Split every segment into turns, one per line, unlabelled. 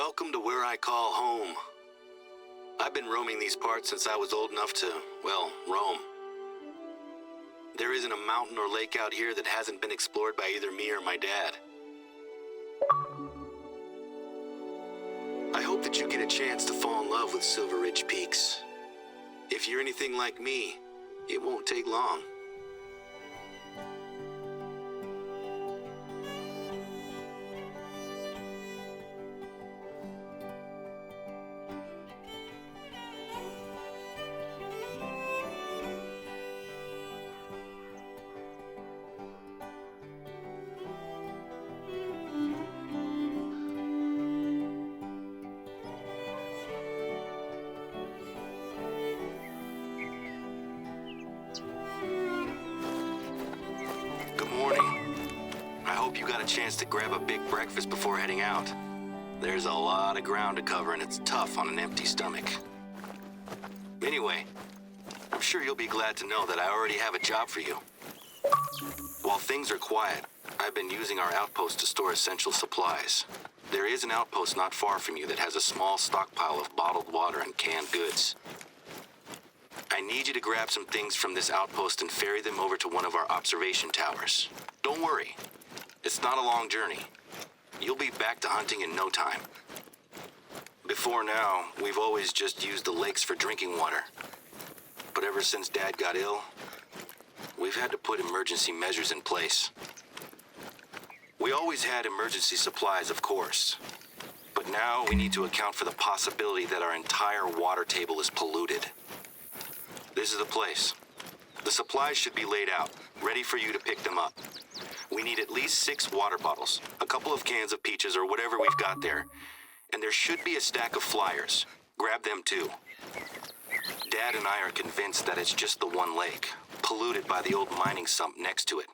Welcome to where I call home. I've been roaming these parts since I was old enough to, well, roam. There isn't a mountain or lake out here that hasn't been explored by either me or my dad. I hope that you get a chance to fall in love with Silver Ridge Peaks. If you're anything like me, it won't take long. You got a chance to grab a big breakfast before heading out. There's a lot of ground to cover and it's tough on an empty stomach. Anyway, I'm sure you'll be glad to know that I already have a job for you. While things are quiet, I've been using our outpost to store essential supplies. There is an outpost not far from you that has a small stockpile of bottled water and canned goods. I need you to grab some things from this outpost and ferry them over to one of our observation towers. Don't worry. It's not a long journey. You'll be back to hunting in no time. Before now, we've always just used the lakes for drinking water. But ever since Dad got ill, we've had to put emergency measures in place. We always had emergency supplies, of course. But now we need to account for the possibility that our entire water table is polluted. This is the place. The supplies should be laid out, ready for you to pick them up. We need at least 6 water bottles, a couple of cans of peaches or whatever we've got there. And there should be a stack of flyers. Grab them too. Dad and I are convinced that it's just the one lake, polluted by the old mining sump next to it.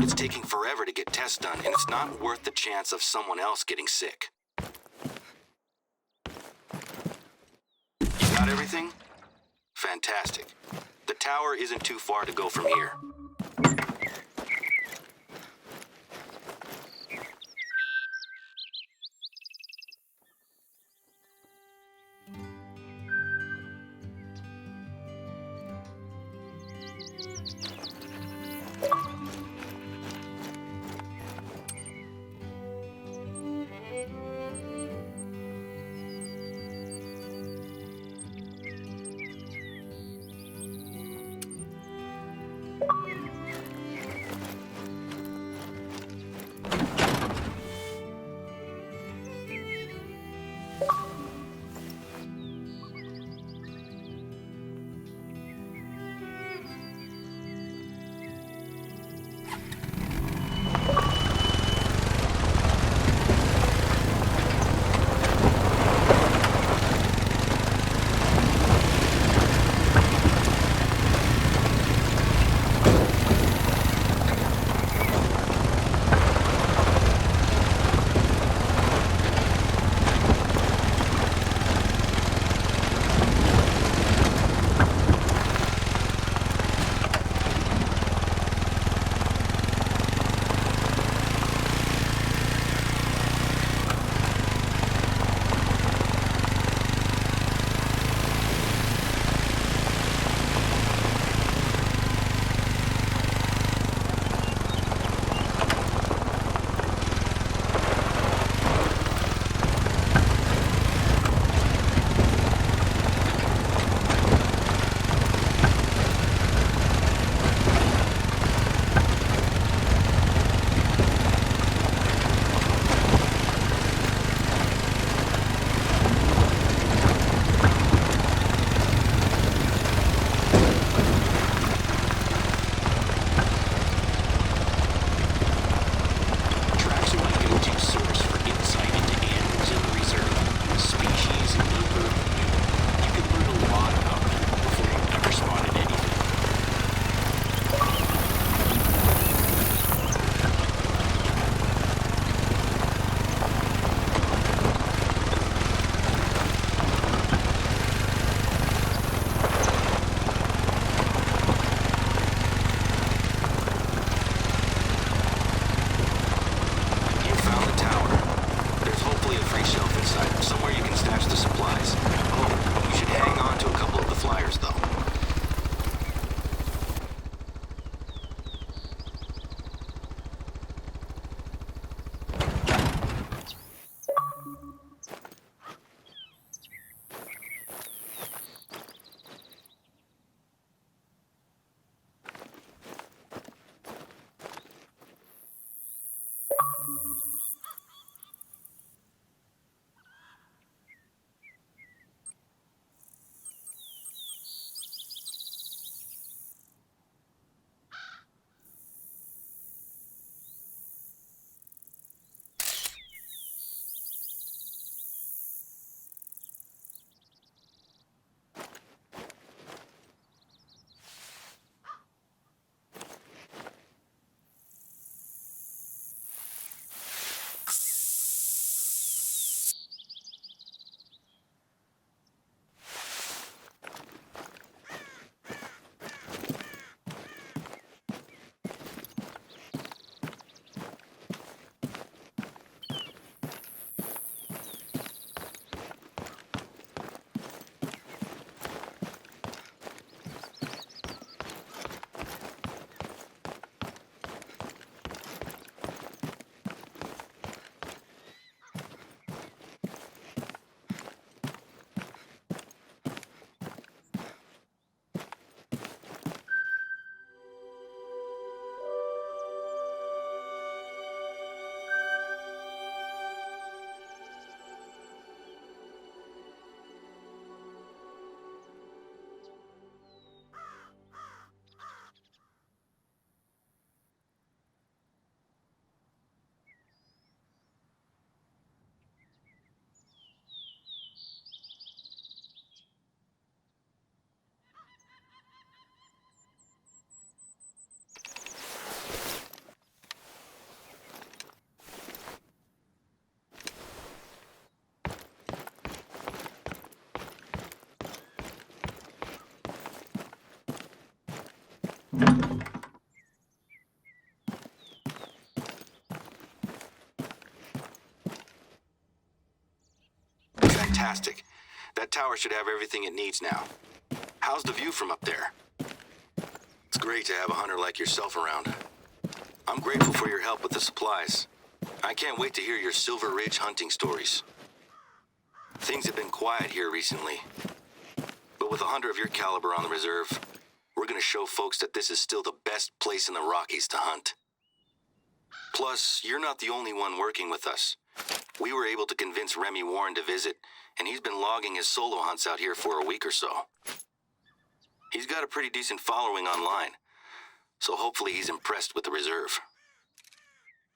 It's taking forever to get tests done, and it's not worth the chance of someone else getting sick. You got everything? Fantastic. The tower isn't too far to go from here. Fantastic. That tower should have everything it needs now. How's the view from up there? It's great to have a hunter like yourself around. I'm grateful for your help with the supplies. I can't wait to hear your Silver Ridge hunting stories. Things have been quiet here recently. But with a hunter of your caliber on the reserve, we're gonna show folks that this is still the best place in the Rockies to hunt. Plus, you're not the only one working with us. We were able to convince Remy Warren to visit, and he's been logging his solo hunts out here for a week or so. He's got a pretty decent following online, so hopefully he's impressed with the reserve.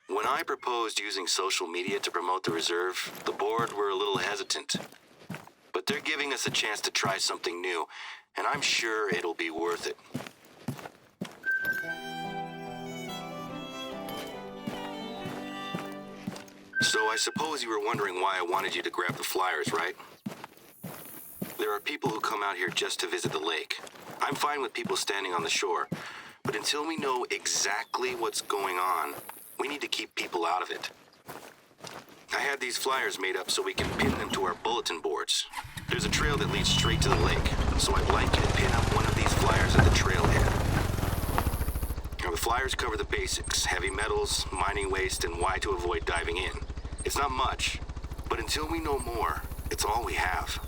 When I proposed using social media to promote the reserve, the board were a little hesitant. But they're giving us a chance to try something new, and I'm sure it'll be worth it. So I suppose you were wondering why I wanted you to grab the flyers, right? There are people who come out here just to visit the lake. I'm fine with people standing on the shore, but until we know exactly what's going on, we need to keep people out of it. I had these flyers made up so we can pin them to our bulletin boards. There's a trail that leads straight to the lake, so I'd like you to pin up one of these flyers at the trailhead. Now, the flyers cover the basics: heavy metals, mining waste, and why to avoid diving in. It's not much, but until we know more, it's all we have.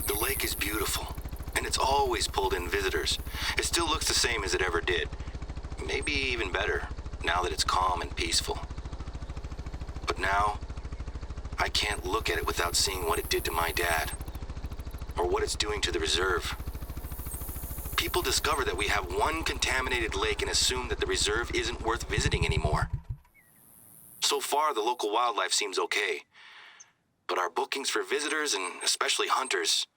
The lake is beautiful, and it's always pulled in visitors. It still looks the same as it ever did. Maybe even better, now that it's calm and peaceful. But now, I can't look at it without seeing what it did to my dad, or what it's doing to the reserve. People discover that we have one contaminated lake and assume that the reserve isn't worth visiting anymore. So far, the local wildlife seems okay, but our bookings for visitors, and especially hunters,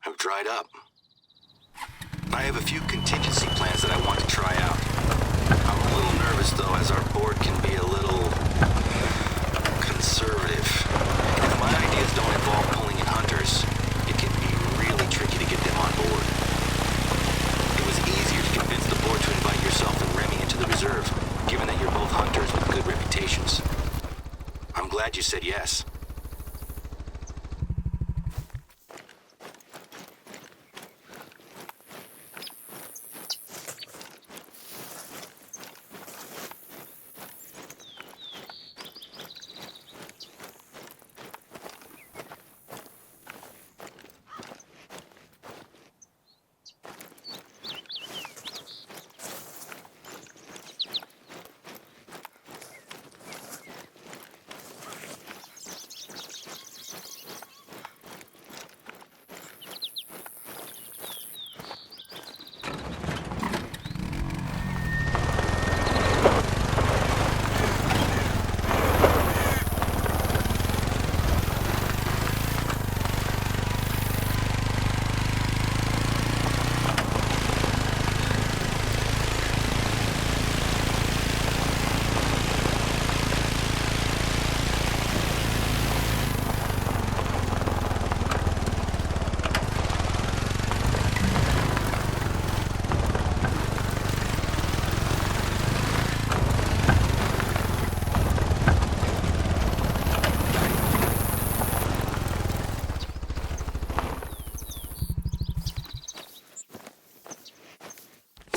have dried up. I have a few contingency plans that I want to try out. I'm a little nervous, though, as our board can be a little conservative. If my ideas don't involve pulling in hunters, it can be really tricky to get them on board. It was easier to convince the board to invite yourself and Remy into the reserve, given that you're both hunters with good reputations. I'm glad you said yes.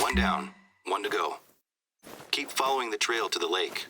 One down, one to go. Keep following the trail to the lake.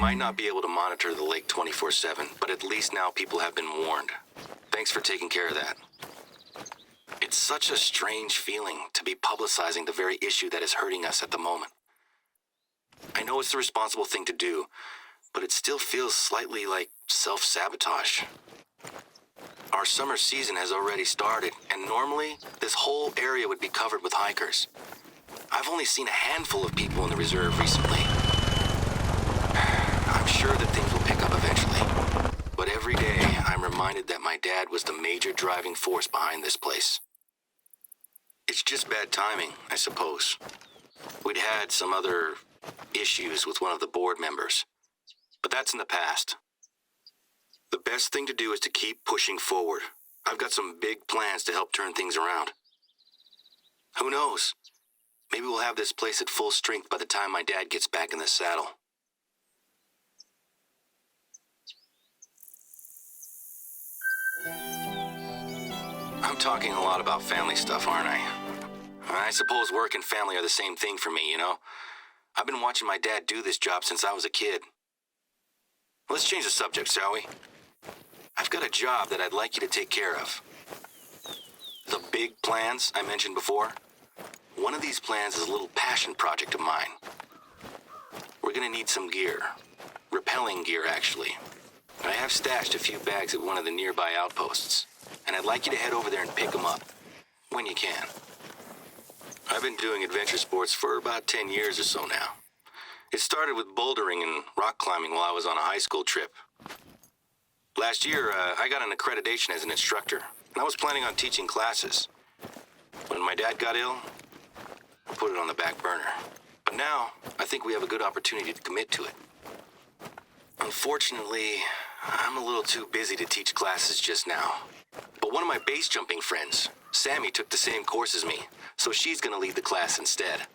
might not be able to monitor the lake 24/7, but at least now people have been warned. Thanks for taking care of that. It's such a strange feeling to be publicizing the very issue that is hurting us at the moment. I know it's the responsible thing to do, but it still feels slightly like self-sabotage. Our summer season has already started, and normally, this whole area would be covered with hikers. I've only seen a handful of people in the reserve recently. I'm sure that things will pick up eventually, but every day I'm reminded that my dad was the major driving force behind this place. It's just bad timing, I suppose. We'd had some other issues with one of the board members, but that's in the past. The best thing to do is to keep pushing forward. I've got some big plans to help turn things around. Who knows? Maybe we'll have this place at full strength by the time my dad gets back in the saddle. I'm talking a lot about family stuff, aren't I? I suppose work and family are the same thing for me, you know? I've been watching my dad do this job since I was a kid. Let's change the subject, shall we? I've got a job that I'd like you to take care of. The big plans I mentioned before? One of these plans is a little passion project of mine. We're gonna need some gear. Rappelling gear, actually. I have stashed a few bags at one of the nearby outposts, and I'd like you to head over there and pick them up, when you can. I've been doing adventure sports for about 10 years or so now. It started with bouldering and rock climbing while I was on a high school trip. Last year, I got an accreditation as an instructor, and I was planning on teaching classes. When my dad got ill, I put it on the back burner. But now, I think we have a good opportunity to commit to it. Unfortunately, I'm a little too busy to teach classes just now. But one of my base jumping friends, Sammy, took the same course as me, so she's gonna lead the class instead.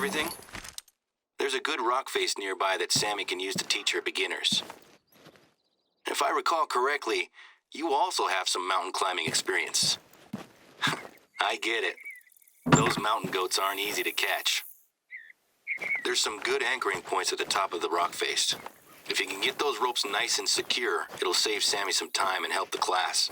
everything? There's a good rock face nearby that Sammy can use to teach her beginners. If I recall correctly, you also have some mountain climbing experience. I get it. Those mountain goats aren't easy to catch. There's some good anchoring points at the top of the rock face. If you can get those ropes nice and secure, it'll save Sammy some time and help the class.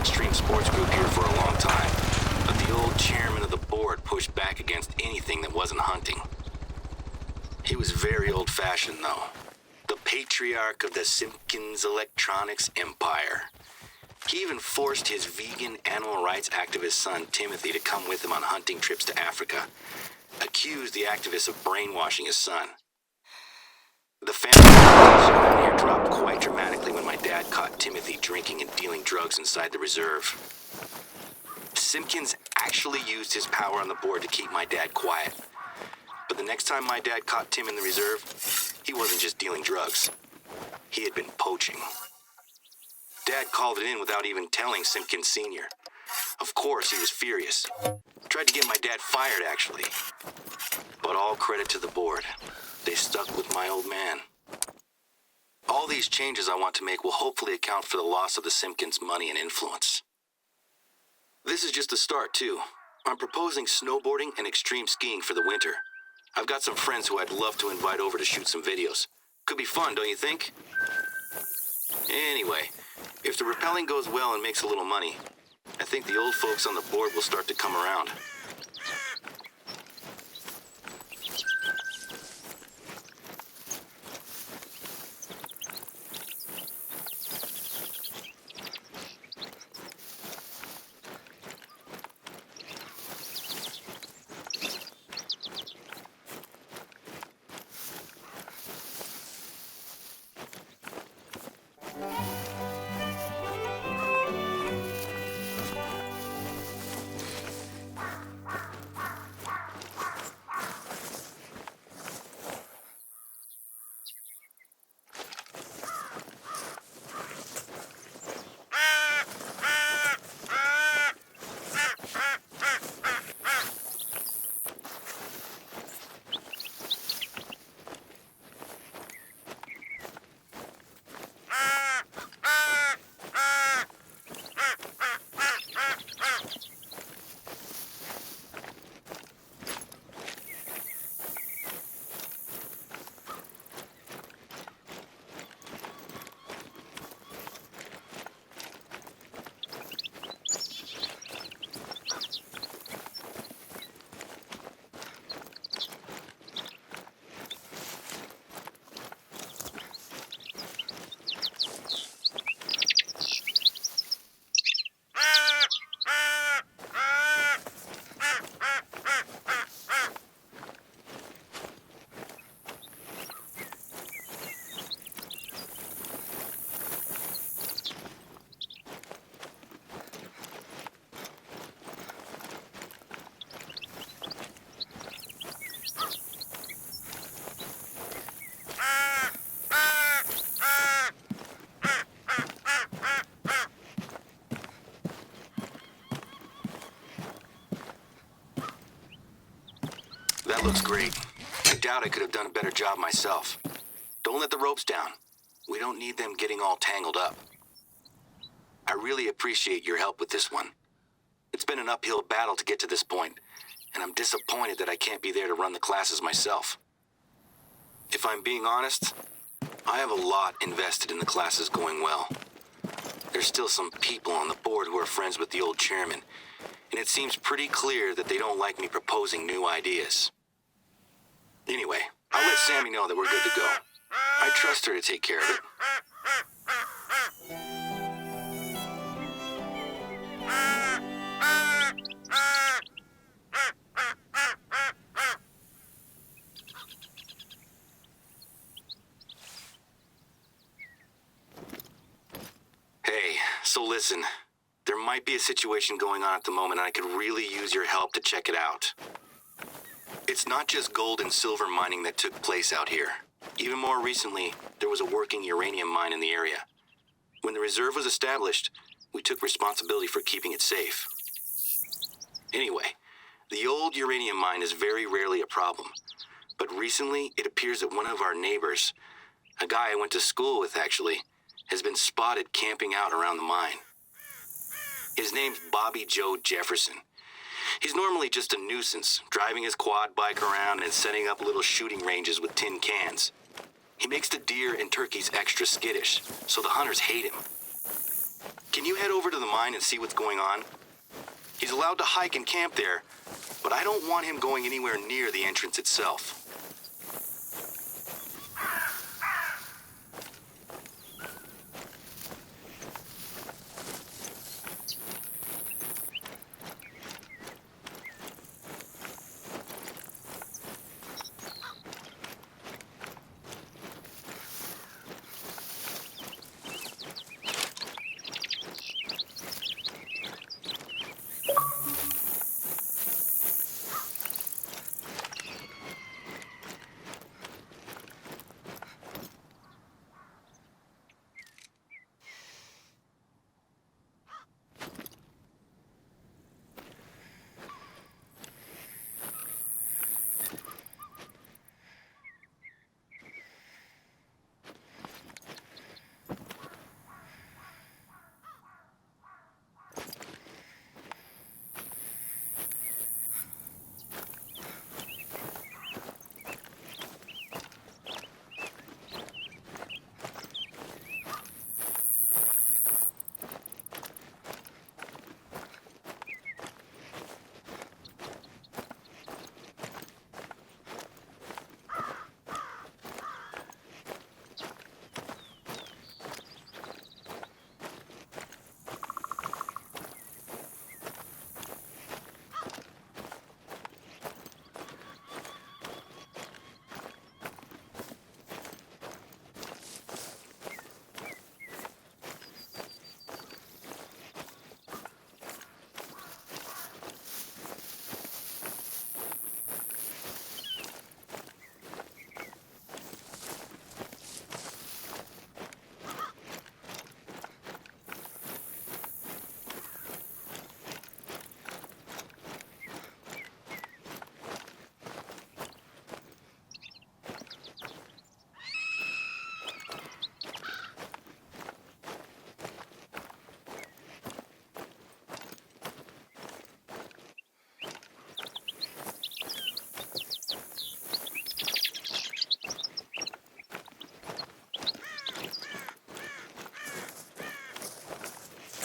extreme sports group here for a long time, but the old chairman of the board pushed back against anything that wasn't hunting. He was very old-fashioned, though. The patriarch of the Simpkins Electronics empire. He even forced his vegan animal rights activist son, Timothy, to come with him on hunting trips to Africa. Accused the activist of brainwashing his son. The family reputation around here dropped quite dramatically when my dad caught Timothy drinking and dealing drugs inside the reserve. Simpkins actually used his power on the board to keep my dad quiet. But the next time my dad caught Tim in the reserve, he wasn't just dealing drugs. He had been poaching. Dad called it in without even telling Simpkins Sr. Of course, he was furious. Tried to get my dad fired, actually. But all credit to the board. They stuck with my old man. All these changes I want to make will hopefully account for the loss of the Simpkins' money and influence. This is just the start, too. I'm proposing snowboarding and extreme skiing for the winter. I've got some friends who I'd love to invite over to shoot some videos. Could be fun, don't you think? Anyway, if the rappelling goes well and makes a little money, I think the old folks on the board will start to come around. That looks great. I doubt I could have done a better job myself. Don't let the ropes down. We don't need them getting all tangled up. I really appreciate your help with this one. It's been an uphill battle to get to this point, and I'm disappointed that I can't be there to run the classes myself. If I'm being honest, I have a lot invested in the classes going well. There's still some people on the board who are friends with the old chairman, and it seems pretty clear that they don't like me proposing new ideas. Anyway, I'll let Sammy know that we're good to go. I trust her to take care of it. Hey, so listen. There might be a situation going on at the moment, and I could really use your help to check it out. It's not just gold and silver mining that took place out here. Even more recently, there was a working uranium mine in the area. When the reserve was established, we took responsibility for keeping it safe. Anyway, the old uranium mine is very rarely a problem. But recently, it appears that one of our neighbors, a guy I went to school with actually, has been spotted camping out around the mine. His name's Bobby Joe Jefferson. He's normally just a nuisance, driving his quad bike around and setting up little shooting ranges with tin cans. He makes the deer and turkeys extra skittish, so the hunters hate him. Can you head over to the mine and see what's going on? He's allowed to hike and camp there, but I don't want him going anywhere near the entrance itself.